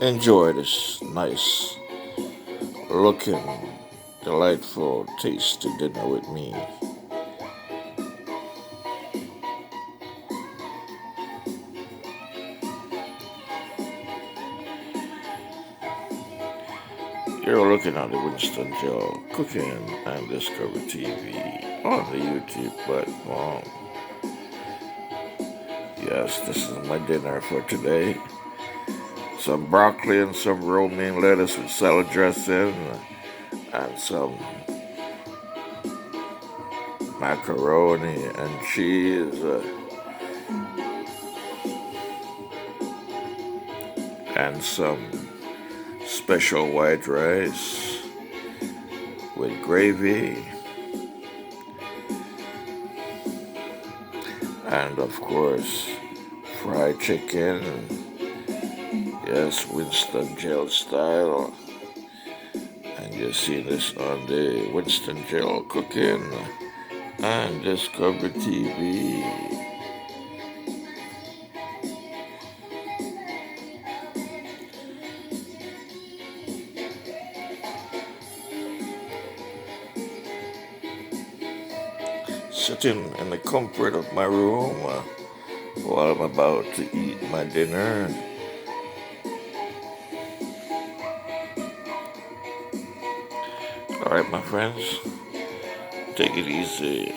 enjoy this nice looking, delightful, tasty dinner with me. You're looking at the Winston Joe Cooking and Discovery TV on the YouTube platform. Yes, this is my dinner for today. Some broccoli and some romaine lettuce with salad dressing and some macaroni and cheese and some special white rice with gravy and of course fried chicken. Yes, Winston Gel style. And you see this on the Winston Gel Cooking and Discovery TV. Sitting in the comfort of my room while I'm about to eat my dinner. Alright, my friends, take it easy.